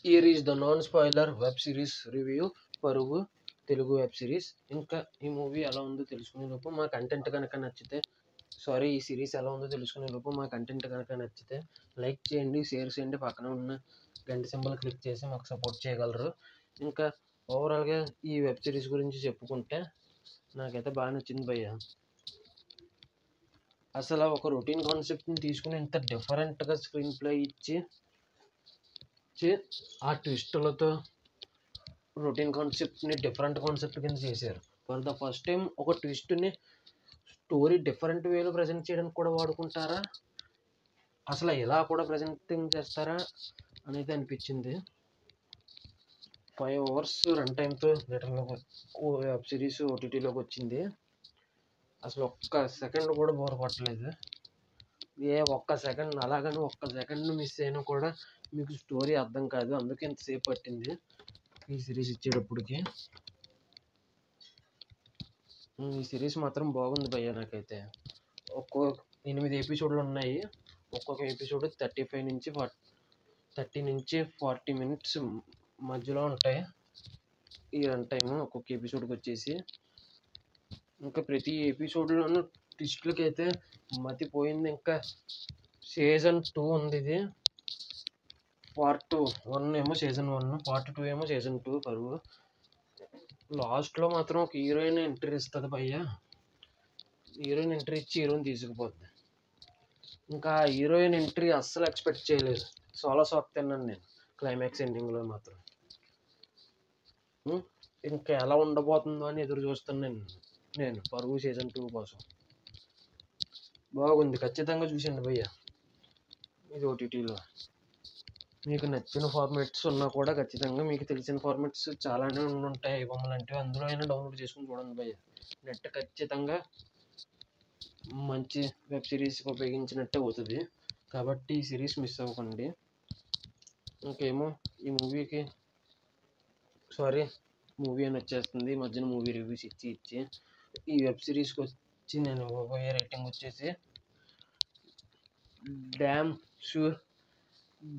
Here is the non spoiler web series review పరుగు Telugu web series. ఇంకా ఈ movie ఎలా ఉందో తెలుసుకునే లోపు మా కంటెంట్ కనుక నచ్చితే ఈ సిరీస్ ఎలా ఉందో తెలుసుకునే లోపు మా కంటెంట్ కనుక నచ్చితే లైక్ చేయండి, షేర్ చేయండి, పక్కన ఉన్న గంట సింబల్ క్లిక్ చేసి మాకు సపోర్ట్ చేయగలరు. ఇంకా ఓవరాల్గా ఈ వెబ్ సిరీస్ గురించి చెప్పుకుంటే నాకైతే బాగా నచ్చింది భయ్య. అసలు ఒక రొటీన్ కాన్సెప్ట్ని తీసుకుని ఇంత డిఫరెంట్గా స్క్రీన్ ప్లే ఇచ్చి ఆ ట్విస్టులతో రొటీన్ కాన్సెప్ట్ని డిఫరెంట్ కాన్సెప్ట్ కింద చేశారు. ఫర్ ద ఫస్ట్ టైం ఒక ట్విస్ట్ని స్టోరీ డిఫరెంట్ వేలో ప్రజెంట్ చేయడానికి కూడా వాడుకుంటారా, అసలు ఎలా కూడా ప్రజెంటింగ్ చేస్తారా అనేది అనిపించింది. 5 hours రన్ టైంతో వెబ్ సిరీస్ ఓటీటీలోకి వచ్చింది. అసలు ఒక్క సెకండ్ కూడా బోర్ కొట్టలేదు. ఒక్క సెకండ్ అలాగని ఒక్క సెకండ్ మిస్ అయినా కూడా మీకు స్టోరీ అర్థం కాదు. అందుకే ఇంతసేపు పట్టింది ఈ సిరీస్ ఇచ్చేటప్పటికి. ఈ సిరీస్ మాత్రం బాగుంది భయ్య. నాకైతే 8 ఎపిసోడ్లు ఉన్నాయి. ఒక్కొక్క ఎపిసోడ్ 30 నుంచి 40 minutes మధ్యలో ఉంటాయి ఈ రన్ టైము ఒక్కొక్క ఎపిసోడ్కి వచ్చేసి. ఇంకా ప్రతి ఎపిసోడ్లోనూ ట్విస్ట్లకి అయితే మతిపోయింది. ఇంకా సీజన్ 2 ఉంది. ఇది పార్ట్ 1 ఏమో సీజన్ 1, పార్ట్ 2 ఏమో సీజన్ 2 పరువు. లాస్ట్లో మాత్రం ఒక హీరోయిన్ ఎంట్రీ ఇస్తుంది భయ్య. హీరోయిన్ ఎంట్రీ ఇచ్చి హీరోయిన్ తీసుకుపోద్ది. ఇంకా హీరోయిన్ ఎంట్రీ అస్సలు ఎక్స్పెక్ట్ చేయలేదు. సోలో షాక్ తిన్నాను నేను క్లైమాక్స్ ఎండింగ్లో మాత్రం. ఇంకా ఎలా ఉండబోతుందో అని ఎదురు చూస్తున్నాను నేను పరుగు సీజన్ 2 కోసం. బాగుంది, ఖచ్చితంగా చూసండి భయ్య. ఇది ఓటీటీలో మీకు నచ్చిన ఫార్మాట్స్ ఉన్నా కూడా ఖచ్చితంగా మీకు తెలిసిన ఫార్మాట్స్ చాలానే ఉంటాయి బొమ్మలు అంటే, అందులో అయినా డౌన్లోడ్ చేసుకుని చూడండి భయ్య. నెట్ ఖచ్చితంగా మంచి వెబ్ సిరీస్కి ఉపయోగించినట్టే అవుతుంది. కాబట్టి ఈ సిరీస్ మిస్ అవ్వకండి. ఇంకేమో ఈ మూవీ అని వచ్చేస్తుంది. ఈ మధ్యన మూవీ రివ్యూస్ ఇచ్చి ఈ వెబ్ సిరీస్కి వచ్చి నేను ఇవ్వబోయే రేటింగ్ వచ్చేసి డ్యామ్ షూర్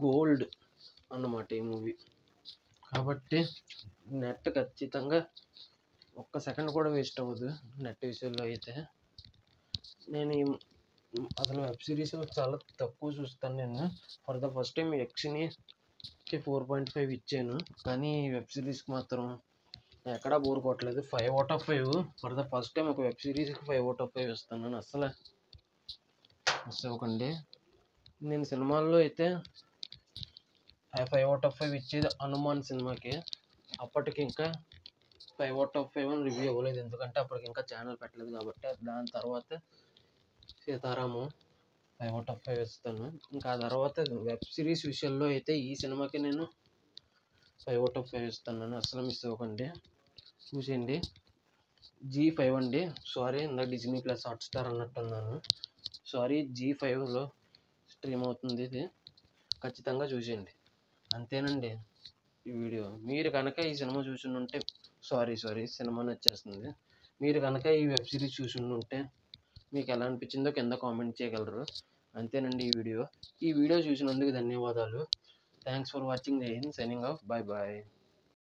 గోల్డ్ అన్నమాట ఈ మూవీ. కాబట్టి నెట్ ఖచ్చితంగా ఒక్క సెకండ్ కూడా వేస్ట్ అవ్వదు నెట్ విషయంలో అయితే. నేను అసలు వెబ్ సిరీస్ చాలా తక్కువ చూస్తాను నేను. For the first time Yakshini 4.5 ఇచ్చాను, కానీ వెబ్ సిరీస్కి మాత్రం ఎక్కడా బోర్ కొట్టలేదు. 5 out of 5 for the first time ఒక వెబ్ సిరీస్కి 5 out of 5 ఇస్తాను. అసలు మిస్ అవ్వకండి. నేను సినిమాల్లో అయితే 5 out of 5 ఇచ్చేది హనుమాన్ సినిమాకి. అప్పటికి ఇంకా 5 out of 5 అని రివ్యూ ఇవ్వలేదు, ఎందుకంటే అప్పటికి ఇంకా ఛానల్ పెట్టలేదు కాబట్టి. దాని తర్వాత సీతారాము 5 out of 5 ఇస్తాను. ఇంకా ఆ తర్వాత వెబ్ సిరీస్ విషయంలో అయితే ఈ సినిమాకి నేను 5 out of 5 ఇస్తాను. అసలు మిస్ అవ్వకండి, చూసేయండి. G5 అండి, ఇందాక డిజ్నీ ప్లస్ హాట్స్టార్ అన్నట్టున్నాను. G5లో స్ట్రీమ్ అవుతుంది. ఇది ఖచ్చితంగా చూసేయండి. అంతేనండి ఈ వీడియో. మీరు కనుక ఈ సినిమా చూసుంటే సినిమా నచ్చేస్తుంది. మీరు కనుక ఈ వెబ్ సిరీస్ చూసుంటే మీకు ఎలా అనిపించిందో కింద కామెంట్ చేయగలరు. అంతేనండి ఈ వీడియో చూసినందుకు ధన్యవాదాలు. Thanks for watching. Jai Hind, signing off. Bye bye.